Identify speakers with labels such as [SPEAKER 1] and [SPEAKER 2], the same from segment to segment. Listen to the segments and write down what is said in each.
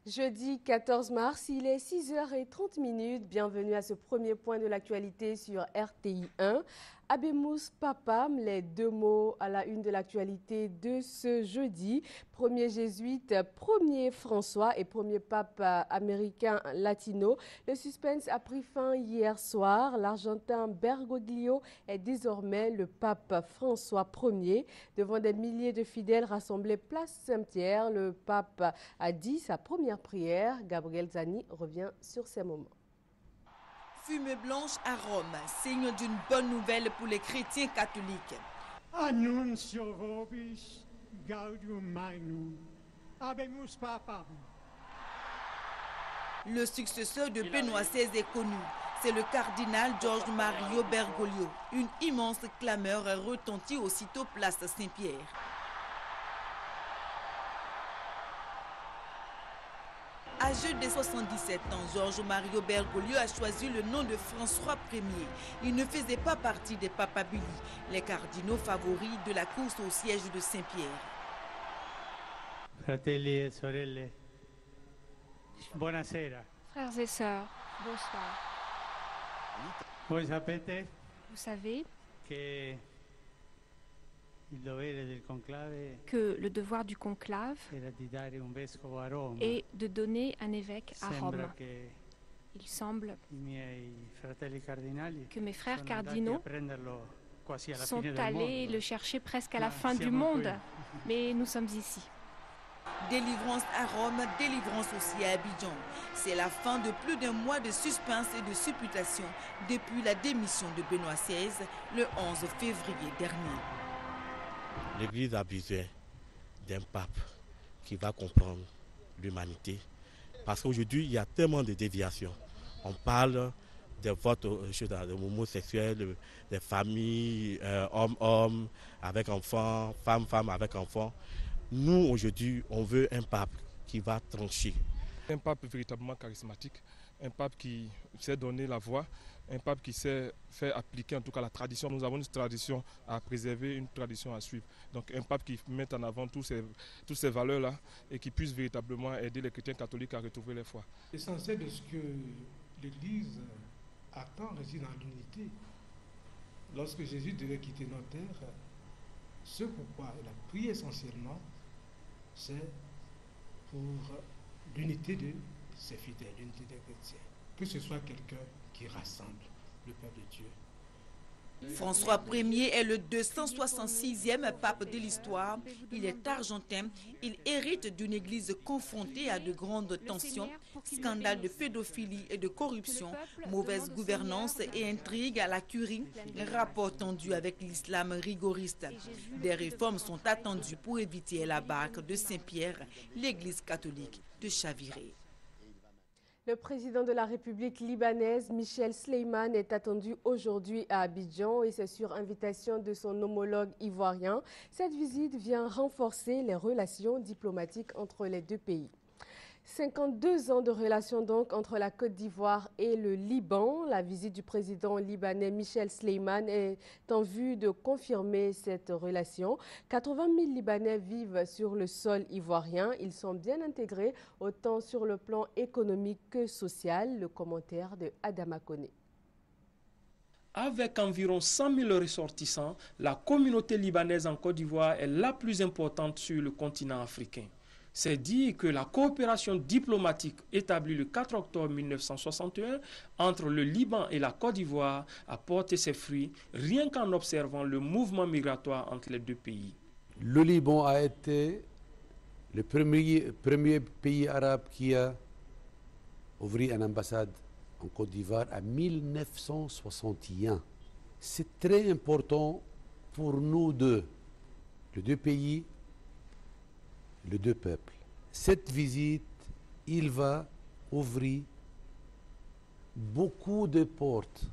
[SPEAKER 1] Jeudi 14 mars, il est 6h30. Bienvenue à ce premier point de l'actualité sur RTI 1. Habemus Papam, les deux mots à la une de l'actualité de ce jeudi. Premier jésuite, premier François et premier pape américain latino. Le suspense a pris fin hier soir. L'Argentin Bergoglio est désormais le pape François Ier. Devant des milliers de fidèles rassemblés place Saint-Pierre, le pape a dit sa première prière. Gabriel Zani revient sur ces moments.
[SPEAKER 2] Fumée blanche à Rome, signe d'une bonne nouvelle pour les chrétiens catholiques.
[SPEAKER 3] Annuncio vobis gaudium magnum, habemus papam.
[SPEAKER 2] Le successeur de Benoît XVI est connu. C'est le cardinal George Mario Bergoglio. Une immense clameur retentit aussitôt place Saint-Pierre. Âgé de 77 ans, George Mario Bergoglio a choisi le nom de François Ier. Il ne faisait pas partie des papabili, les cardinaux favoris de la course au siège de Saint-Pierre.
[SPEAKER 3] Fratelli e sorelle, buonasera.
[SPEAKER 4] Frères et sœurs, bonsoir.
[SPEAKER 3] Voi sapete
[SPEAKER 4] Vous savez
[SPEAKER 3] che il dovere del conclave
[SPEAKER 4] que le devoir du conclave
[SPEAKER 3] era di dare un vescovo a Roma.
[SPEAKER 4] est de donner un évêque à Rome.
[SPEAKER 3] Sembra che
[SPEAKER 4] Il semble
[SPEAKER 3] i miei fratelli cardinali
[SPEAKER 4] que mes frères
[SPEAKER 3] sono andati a
[SPEAKER 4] cardinaux
[SPEAKER 3] prenderlo quasi alla
[SPEAKER 4] sont
[SPEAKER 3] fine del
[SPEAKER 4] allés
[SPEAKER 3] mondo.
[SPEAKER 4] le chercher presque à la
[SPEAKER 3] Ma
[SPEAKER 4] fin du
[SPEAKER 3] siamo
[SPEAKER 4] monde,
[SPEAKER 3] qui.
[SPEAKER 4] mais nous sommes ici.
[SPEAKER 2] Délivrance à Rome, délivrance aussi à Abidjan. C'est la fin de plus d'un mois de suspense et de supputation depuis la démission de Benoît XVI le 11 février dernier.
[SPEAKER 5] L'Église a besoin d'un pape qui va comprendre l'humanité. Parce qu'aujourd'hui, il y a tellement de déviations. On parle des votes homosexuels, des familles, hommes-hommes avec enfants, femmes-femmes avec enfants. Nous, aujourd'hui, on veut un pape qui va trancher.
[SPEAKER 6] Un pape véritablement charismatique, un pape qui sait donner la voix, un pape qui sait faire appliquer en tout cas la tradition. Nous avons une tradition à préserver, une tradition à suivre. Donc un pape qui mette en avant toutes ces valeurs-là et qui puisse véritablement aider les chrétiens catholiques à retrouver leur foi.
[SPEAKER 7] L'essentiel de ce que l'Église attend réside dans l'unité. Lorsque Jésus devait quitter notre terre, ce pourquoi il a prié essentiellement, c'est pour l'unité de ses fidèles, l'unité des chrétiens. Que ce soit quelqu'un qui rassemble le peuple de Dieu.
[SPEAKER 2] François Ier est le 266e pape de l'histoire. Il est argentin. Il hérite d'une église confrontée à de grandes tensions, scandales de pédophilie et de corruption, mauvaise gouvernance et intrigues à la curie, rapports tendus avec l'islam rigoriste. Des réformes sont attendues pour éviter la barque de Saint-Pierre, l'église catholique de chavirer.
[SPEAKER 1] Le président de la République libanaise, Michel Sleiman, est attendu aujourd'hui à Abidjan et c'est sur invitation de son homologue ivoirien. Cette visite vient renforcer les relations diplomatiques entre les deux pays. 52 ans de relations donc entre la Côte d'Ivoire et le Liban. La visite du président libanais Michel Sleiman est en vue de confirmer cette relation. 80 000 Libanais vivent sur le sol ivoirien. Ils sont bien intégrés autant sur le plan économique que social. Le commentaire de Adama Kone.
[SPEAKER 8] Avec environ 100 000 ressortissants, la communauté libanaise en Côte d'Ivoire est la plus importante sur le continent africain. C'est dire que la coopération diplomatique établie le 4 octobre 1961 entre le Liban et la Côte d'Ivoire a porté ses fruits rien qu'en observant le mouvement migratoire entre les deux pays.
[SPEAKER 9] Le Liban a été le premier pays arabe qui a ouvert une ambassade en Côte d'Ivoire en 1961. C'est très important pour nous deux, les deux pays, les deux peuples. Cette visite, il va ouvrir beaucoup de portes,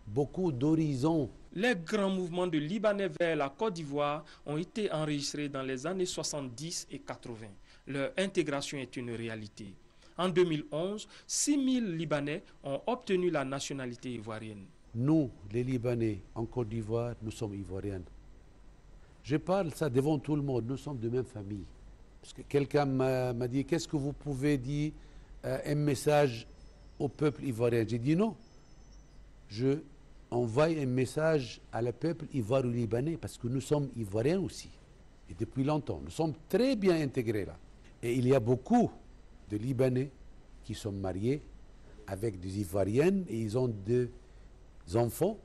[SPEAKER 9] beaucoup d'horizons.
[SPEAKER 8] Les grands mouvements de Libanais vers la Côte d'Ivoire ont été enregistrés dans les années 70 et 80. Leur intégration est une réalité. En 2011, 6 000 Libanais ont obtenu la nationalité ivoirienne.
[SPEAKER 9] Nous, les Libanais, en Côte d'Ivoire, nous sommes ivoiriens. Je parle ça devant tout le monde, nous sommes de même famille. Parce que quelqu'un m'a dit, qu'est-ce que vous pouvez dire un message au peuple ivoirien? J'ai dit non. Je envoie un message à le peuple ivoiro-libanais parce que nous sommes ivoiriens aussi. Et depuis longtemps, nous sommes très bien intégrés là. Et il y a beaucoup de Libanais qui sont mariés avec des Ivoiriennes et ils ont des enfants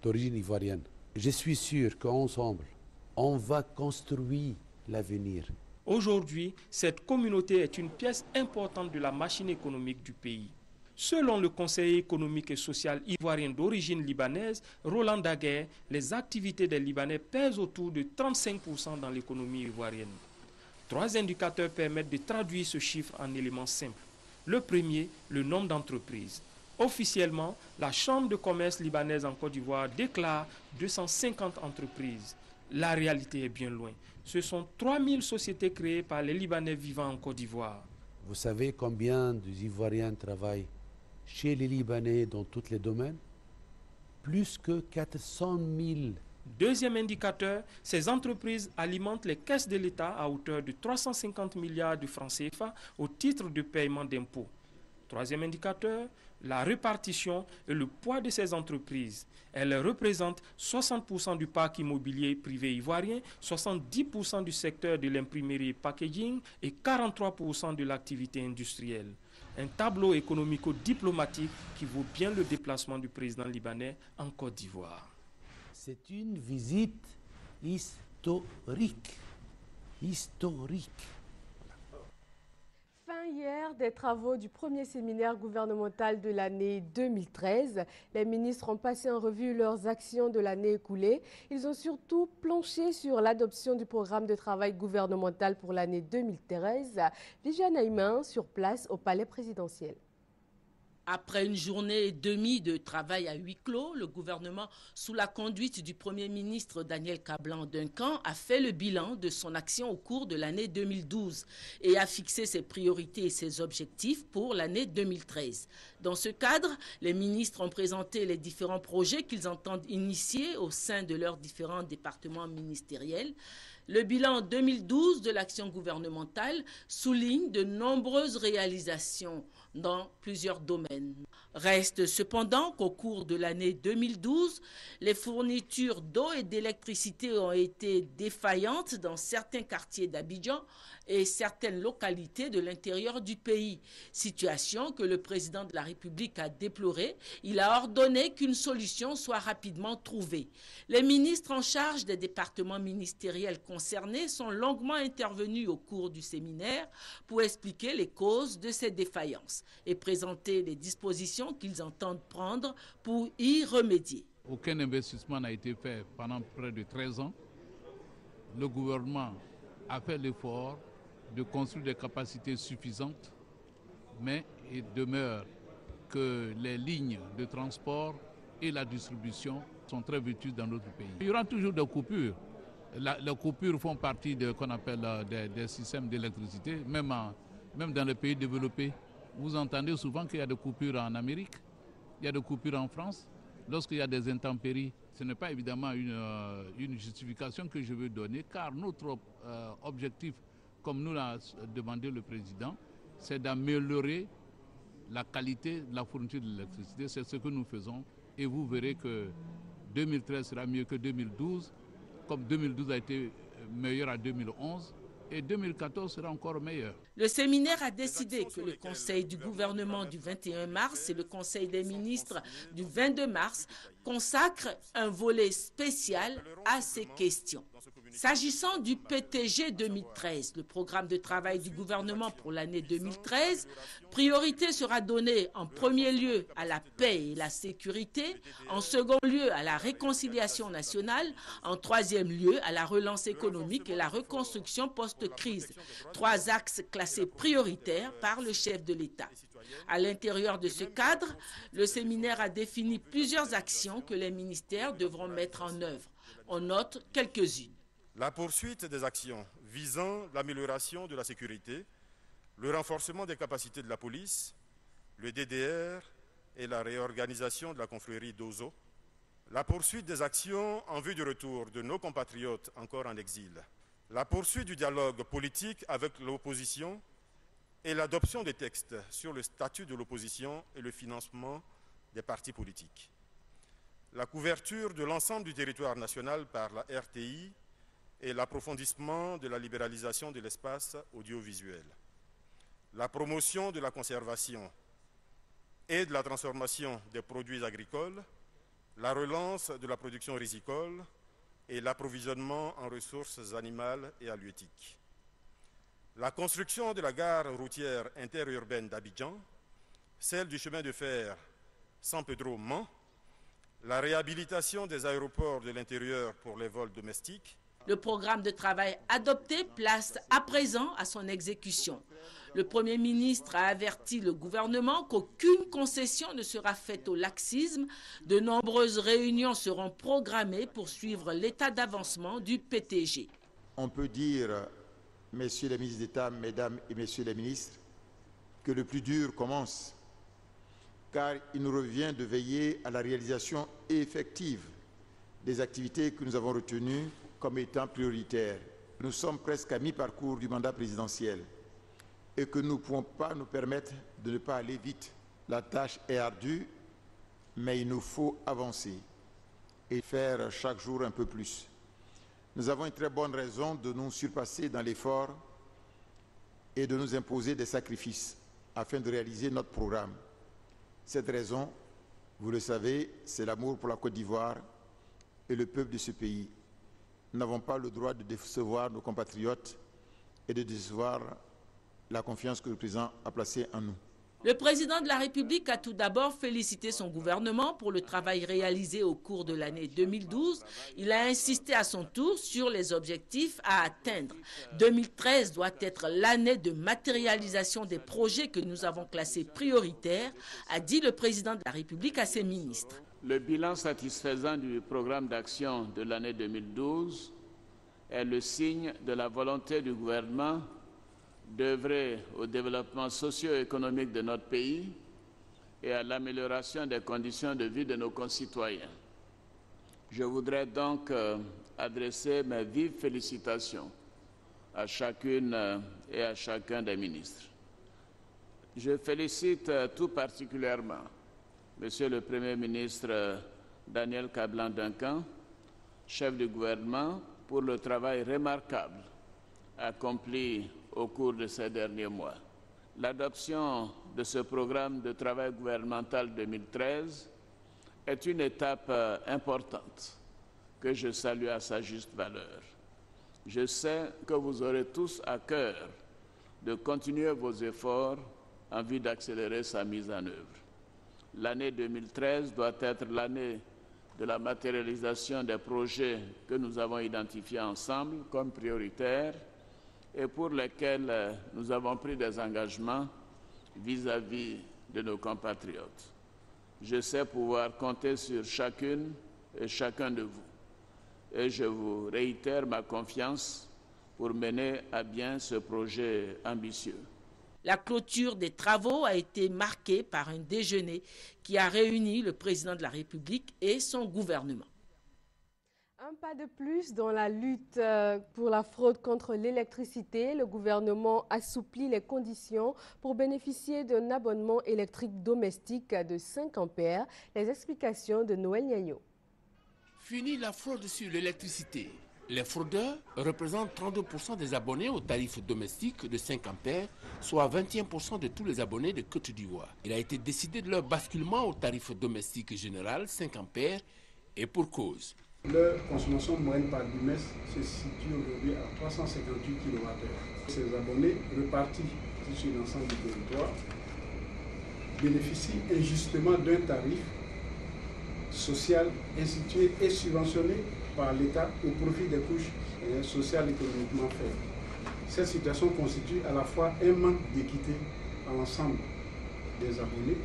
[SPEAKER 9] d'origine ivoirienne. Je suis sûr qu'ensemble, on va construire l'avenir.
[SPEAKER 8] Aujourd'hui, cette communauté est une pièce importante de la machine économique du pays. Selon le conseiller économique et social ivoirien d'origine libanaise, Roland Daguerre, les activités des Libanais pèsent autour de 35% dans l'économie ivoirienne. 3 indicateurs permettent de traduire ce chiffre en éléments simples. Le premier, le nombre d'entreprises. Officiellement, la Chambre de commerce libanaise en Côte d'Ivoire déclare 250 entreprises. La réalité est bien loin. Ce sont 3000 sociétés créées par les Libanais vivant en Côte d'Ivoire.
[SPEAKER 9] Vous savez combien d'Ivoiriens travaillent chez les Libanais dans tous les domaines? Plus que 400 000.
[SPEAKER 8] Deuxième indicateur, ces entreprises alimentent les caisses de l'État à hauteur de 350 milliards de francs CFA au titre de paiement d'impôts. Troisième indicateur, la répartition et le poids de ces entreprises. Elles représentent 60% du parc immobilier privé ivoirien, 70% du secteur de l'imprimerie et packaging et 43% de l'activité industrielle. Un tableau économico-diplomatique qui vaut bien le déplacement du président libanais en Côte d'Ivoire.
[SPEAKER 9] C'est une visite historique. Historique.
[SPEAKER 1] Fin hier des travaux du premier séminaire gouvernemental de l'année 2013. Les ministres ont passé en revue leurs actions de l'année écoulée. Ils ont surtout planché sur l'adoption du programme de travail gouvernemental pour l'année 2013. Viviane Aïman sur place au palais présidentiel.
[SPEAKER 10] Après une journée et demie de travail à huis clos, le gouvernement, sous la conduite du Premier ministre Daniel Kablan-Duncan, a fait le bilan de son action au cours de l'année 2012 et a fixé ses priorités et ses objectifs pour l'année 2013. Dans ce cadre, les ministres ont présenté les différents projets qu'ils entendent initier au sein de leurs différents départements ministériels. Le bilan 2012 de l'action gouvernementale souligne de nombreuses réalisations dans plusieurs domaines. Reste cependant qu'au cours de l'année 2012, les fournitures d'eau et d'électricité ont été défaillantes dans certains quartiers d'Abidjan et certaines localités de l'intérieur du pays. Situation que le président de la République a déplorée. Il a ordonné qu'une solution soit rapidement trouvée. Les ministres en charge des départements ministériels concernés sont longuement intervenus au cours du séminaire pour expliquer les causes de ces défaillances et présenter les dispositions qu'ils entendent prendre pour y remédier.
[SPEAKER 11] Aucun investissement n'a été fait pendant près de 13 ans. Le gouvernement a fait l'effort de construire des capacités suffisantes, mais il demeure que les lignes de transport et la distribution sont très vétustes dans notre pays. Il y aura toujours des coupures. Les coupures font partie de qu'on appelle des systèmes d'électricité, même dans les pays développés. Vous entendez souvent qu'il y a des coupures en Amérique, il y a des coupures en France. Lorsqu'il y a des intempéries, ce n'est pas évidemment une justification que je veux donner, car notre objectif, comme nous l'a demandé le président, c'est d'améliorer la qualité de la fourniture de l'électricité. C'est ce que nous faisons et vous verrez que 2013 sera mieux que 2012, comme 2012 a été meilleur à 2011. Et 2014 sera encore meilleur.
[SPEAKER 10] Le séminaire a décidé que le Conseil du gouvernement du 21 mars et le Conseil des ministres du 22 mars consacrent un volet spécial à ces questions. S'agissant du PTG 2013, le programme de travail du gouvernement pour l'année 2013, priorité sera donnée en premier lieu à la paix et la sécurité, en second lieu à la réconciliation nationale, en troisième lieu à la relance économique et la reconstruction post-crise. 3 axes classés prioritaires par le chef de l'État. À l'intérieur de ce cadre, le séminaire a défini plusieurs actions que les ministères devront mettre en œuvre. On note quelques-unes.
[SPEAKER 12] La poursuite des actions visant l'amélioration de la sécurité, le renforcement des capacités de la police, le DDR et la réorganisation de la confrérie d'Ozo, la poursuite des actions en vue du retour de nos compatriotes encore en exil, La poursuite du dialogue politique avec l'opposition et l'adoption des textes sur le statut de l'opposition et le financement des partis politiques. La couverture de l'ensemble du territoire national par la RTI et l'approfondissement de la libéralisation de l'espace audiovisuel. La promotion de la conservation et de la transformation des produits agricoles, la relance de la production risicole et l'approvisionnement en ressources animales et halieutiques. La construction de la gare routière interurbaine d'Abidjan, celle du chemin de fer San Pedro-Mans, la réhabilitation des aéroports de l'intérieur pour les vols domestiques.
[SPEAKER 10] Le programme de travail adopté place à présent à son exécution. Le Premier ministre a averti le gouvernement qu'aucune concession ne sera faite au laxisme. De nombreuses réunions seront programmées pour suivre l'état d'avancement du PTG.
[SPEAKER 13] On peut dire, messieurs les ministres d'État, mesdames et messieurs les ministres, que le plus dur commence, car il nous revient de veiller à la réalisation effective des activités que nous avons retenues comme étant prioritaires. Nous sommes presque à mi-parcours du mandat présidentiel et que nous ne pouvons pas nous permettre de ne pas aller vite. La tâche est ardue, mais il nous faut avancer et faire chaque jour un peu plus. Nous avons une très bonne raison de nous surpasser dans l'effort et de nous imposer des sacrifices afin de réaliser notre programme. Cette raison, vous le savez, c'est l'amour pour la Côte d'Ivoire et le peuple de ce pays. Nous n'avons pas le droit de décevoir nos compatriotes et de décevoir la confiance que le président a placée en nous.
[SPEAKER 10] Le président de la République a tout d'abord félicité son gouvernement pour le travail réalisé au cours de l'année 2012. Il a insisté à son tour sur les objectifs à atteindre. 2013 doit être l'année de matérialisation des projets que nous avons classés prioritaires, a dit le président de la République à ses ministres.
[SPEAKER 11] Le bilan satisfaisant du programme d'action de l'année 2012 est le signe de la volonté du gouvernement d'œuvrer au développement socio-économique de notre pays et à l'amélioration des conditions de vie de nos concitoyens. Je voudrais donc adresser mes vives félicitations à chacune et à chacun des ministres. Je félicite tout particulièrement Monsieur le Premier ministre Daniel Kablan-Duncan, chef du gouvernement, pour le travail remarquable accompli au cours de ces derniers mois. L'adoption de ce programme de travail gouvernemental 2013 est une étape importante que je salue à sa juste valeur. Je sais que vous aurez tous à cœur de continuer vos efforts en vue d'accélérer sa mise en œuvre. L'année 2013 doit être l'année de la matérialisation des projets que nous avons identifiés ensemble comme prioritaires et pour lesquels nous avons pris des engagements vis-à-vis de nos compatriotes. Je sais pouvoir compter sur chacune et chacun de vous. Et je vous réitère ma confiance pour mener à bien ce projet ambitieux.
[SPEAKER 10] La clôture des travaux a été marquée par un déjeuner qui a réuni le président de la République et son gouvernement.
[SPEAKER 1] Un pas de plus dans la lutte pour la fraude contre l'électricité. Le gouvernement assouplit les conditions pour bénéficier d'un abonnement électrique domestique de 5 ampères. Les explications de Noël Niagno.
[SPEAKER 14] Fini la fraude sur l'électricité. Les fraudeurs représentent 32% des abonnés au tarif domestique de 5 ampères, soit 21% de tous les abonnés de Côte d'Ivoire. Il a été décidé de leur basculement au tarif domestique général 5 ampères et pour cause.
[SPEAKER 7] Leur consommation moyenne par bimestre se situe aujourd'hui à 358 kWh. Ces abonnés répartis sur l'ensemble du territoire bénéficient injustement d'un tarif social institué et subventionné par l'État au profit des couches sociales et économiquement faibles. Cette situation constitue à la fois un manque d'équité à l'ensemble des abonnés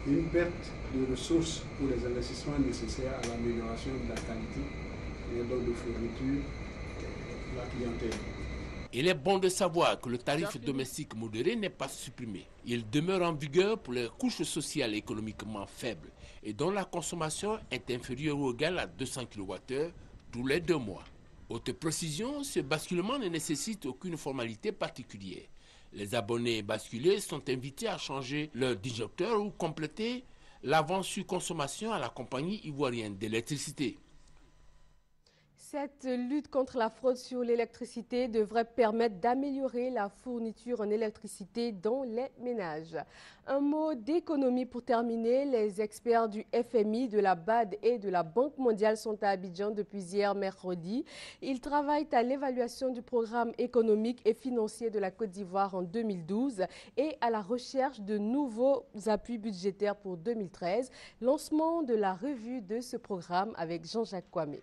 [SPEAKER 7] et une perte de ressources pour les investissements nécessaires à l'amélioration de la qualité et donc de fourniture de la clientèle.
[SPEAKER 14] Il est bon de savoir que le tarif domestique modéré n'est pas supprimé. Il demeure en vigueur pour les couches sociales et économiquement faibles et dont la consommation est inférieure ou égale à 200 kWh tous les 2 mois. Haute précision, ce basculement ne nécessite aucune formalité particulière. Les abonnés basculés sont invités à changer leur disjoncteur ou compléter l'avance sur consommation à la compagnie ivoirienne d'électricité.
[SPEAKER 1] Cette lutte contre la fraude sur l'électricité devrait permettre d'améliorer la fourniture en électricité dans les ménages. Un mot d'économie pour terminer. Les experts du FMI, de la BAD et de la Banque mondiale sont à Abidjan depuis hier mercredi. Ils travaillent à l'évaluation du programme économique et financier de la Côte d'Ivoire en 2012 et à la recherche de nouveaux appuis budgétaires pour 2013. Lancement de la revue de ce programme avec Jean-Jacques Kwame.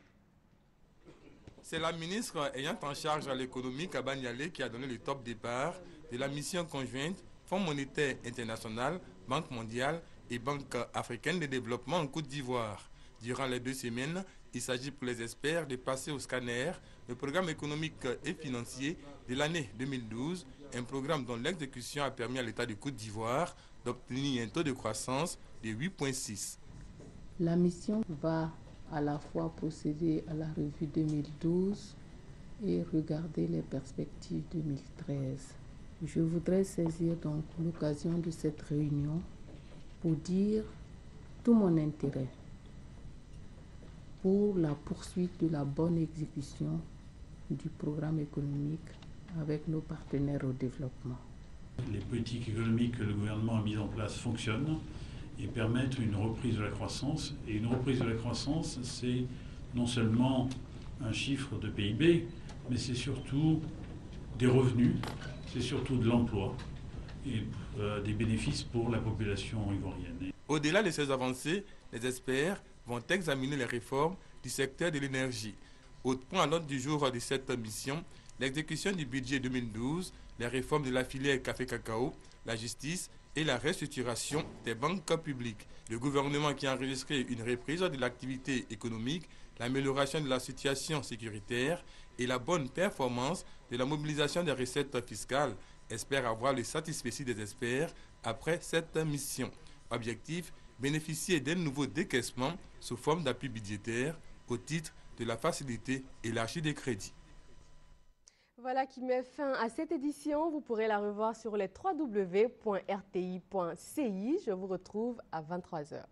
[SPEAKER 15] C'est la ministre ayant en charge à l'économie, Kaba Nialé, qui a donné le top départ de la mission conjointe Fonds monétaire international, Banque mondiale et Banque africaine de développement en Côte d'Ivoire. Durant les 2 semaines, il s'agit pour les experts de passer au scanner le programme économique et financier de l'année 2012, un programme dont l'exécution a permis à l'État de Côte d'Ivoire d'obtenir un taux de croissance de 8,6.
[SPEAKER 16] La mission va à la fois procéder à la revue 2012 et regarder les perspectives 2013. Je voudrais saisir donc l'occasion de cette réunion pour dire tout mon intérêt pour la poursuite de la bonne exécution du programme économique avec nos partenaires au développement.
[SPEAKER 17] Les politiques économiques que le gouvernement a mises en place fonctionnent et permettent une reprise de la croissance. Et une reprise de la croissance, c'est non seulement un chiffre de PIB, mais c'est surtout des revenus, c'est surtout de l'emploi et des bénéfices pour la population ivoirienne.
[SPEAKER 15] Au-delà de ces avancées, les experts vont examiner les réformes du secteur de l'énergie. Autre point à l'ordre du jour de cette mission, l'exécution du budget 2012, les réformes de la filière café-cacao, la justice et la restructuration des banques publiques. Le gouvernement qui a enregistré une reprise de l'activité économique, l'amélioration de la situation sécuritaire et la bonne performance de la mobilisation des recettes fiscales espère avoir le satisfecit des experts après cette mission. Objectif, bénéficier d'un nouveau décaissement sous forme d'appui budgétaire au titre de la facilité élargie des crédits.
[SPEAKER 1] Voilà qui met fin à cette édition. Vous pourrez la revoir sur les www.rti.ci. Je vous retrouve à 23h.